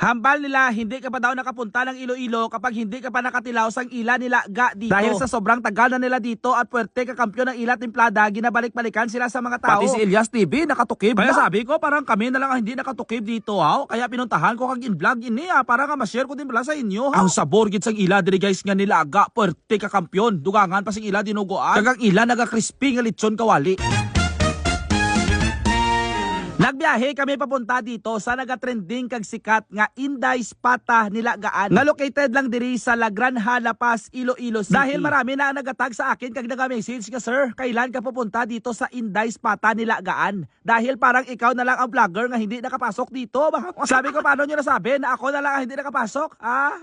Hambal nila, hindi ka pa daw nakapunta ng Iloilo kapag hindi ka pa nakatilaw sang ila nila ga dito. Dahil sa sobrang tagal na nila dito at puwerte ka kampiyon ng ila timplada, ginabalik-balikan sila sa mga tao. Pati si Elias TV nakatukib. Kaya sabi ko, parang kami na lang ang hindi nakatukib dito, ha? Kaya pinuntahan ko kag in-vlog ini, para nga ma-share ko din pala sa inyo, ha? Ang sabor gid sang ila diri guys nga nila aga, puwerte ka kampiyon. Dugangan pa sing ila dinuguan. Kagang ila naga-crispy nga lechon kawali. Nagbiyahe kami papunta dito sa naga-trending kag sikat nga Inday Pata Nilagaan nga located lang diri sa La Granja, La Paz, Iloilo City. Dahil marami na nagatag sa akin kag naga-message nga, sir, kailan ka pupunta dito sa Inday Pata Nilagaan? Dahil parang ikaw na lang ang vlogger nga hindi nakapasok dito. Sabi ko, paano nyo nasabi na ako na lang ang hindi nakapasok?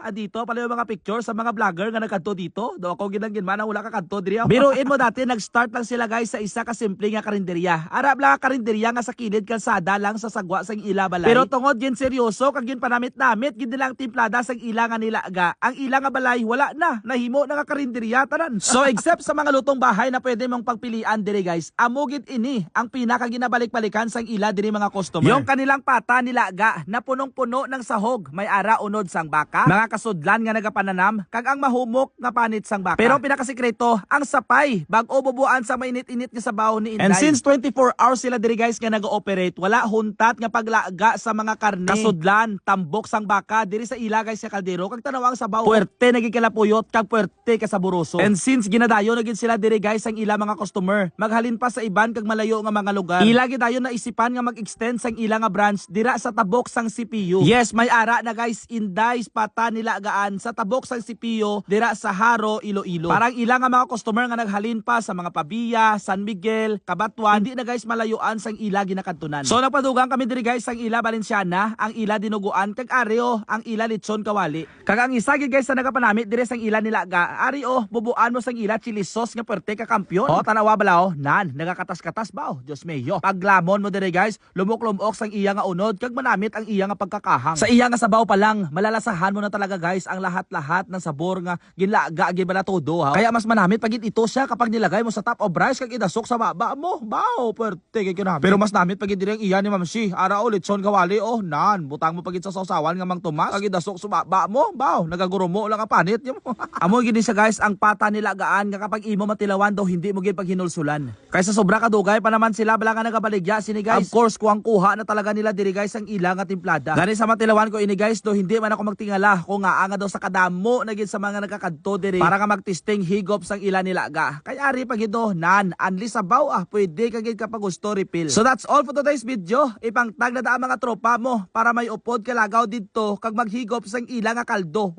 Dito pala yung mga picture sa mga vlogger nga nagkanto dito. Do ako ginang man ang wala ka kanto diri. Biruin mo dati, nag-start lang sila guys sa isa ka simple nga karinderya. Arab lang karinderya nga sa kilid kalsada lang sa sagwa sang ila balay. Pero tungod gin seryoso kag gin panamit-namit gid nilang timplada sang ila nga nilaga. Ang ila nga balay wala na, nahimo na nga karinderya tanan. So except sa mga lutong bahay na pwede mong pagpilian diri guys, amo gid ini ang pinaka ginabalik-balikan sang ila diri mga customer. Yung kanilang pata nilaga na punong-puno ng sahog, may ara unod sang baka, mga kasudlan nga nagapananam kag ang mahumok nga panit sang baka. Pero ang pinakasikreto, ang sapay bag-o bubuan sa mainit-init nga sabaw ni Inday. And since 24 hours sila diri guys nga nag-ooperate, wala huntat nga paglaga sa mga karne, kasudlan, tambok sang baka diri sa ila guys sa kaldero kag tanawang sabaw. Puwerte naging kalapuyot kag puwerte ka saburoso. And since ginadayo na gid sila diri guys ang ila mga customer, maghalin pa sa iban kag malayo nga mga lugar. Ila gid dayon na isipan nga mag-extend sang ila nga branch dira sa tabok sang CPU. Yes, may ara na guys, Inday Pata Nilagaan sa tabok sang CPU dira sa Haro, Iloilo. Parang ila nga mga customer nga naghalin pa sa mga Pabia, San Miguel, Cabatuan, hindi na guys malayuan sang ila ginakantunan. So napadugang kami diri guys ang ila Valenciana, ang ila dinuguan kag Areo, ang ila lechon kawali. Kag ang isa gid guys sa nagapanamit diri sang ila nilaga, Areo, bubuan mo sang ila chili sauce nga puwerte ka kampiyon. Tanawa bala nan, nagakatas-katas ba? Diyos mío. Paglamon mo diri guys, lumok-lumok sang iya nga unod kag manamit ang iya nga pagkakahang. Sa iya nga sabaw pa lang, malalasahan mo na talaga guys ang lahat-lahat ng sabor nga ginlaga gid bala todo, ha. Kaya mas manamit pagit ito siya kapag nilagay mo sa top of rice kag idasok sa baba mo. Bao, puwerte kay kinamit. Pero mas namit pagit diri ang iya ni Ma'am Si. Ara o lechon kawali nan, butang mo pagit sa sausawan nga Mang Tomas kag idasok sa baba mo. Bao, nagagurumo lang ang panit mo. Amo gid siya guys ang pata nilagaan nga kapag imo matilawan daw hindi mo gid paghinulsulan. Kaysa sobra kadugay pa naman sila bala nga nagabaligya sini guys. Of course, kuha na talaga nila diri guys ang ila nga timplada. Gani sa matilawan ko ini guys, do hindi man ako magtingala kung nga daw sa kadamo na gid sa mga nagakadto diri para nga magtesting higop sang ila nilaga. Kay ari pag ito nan, anli sabaw pwede ka gid kapag gusto refill. So that's all for today's video. Ipangtag na ang mga tropa mo para may upod kalagaw didto kag maghigop sang ila nga kaldo.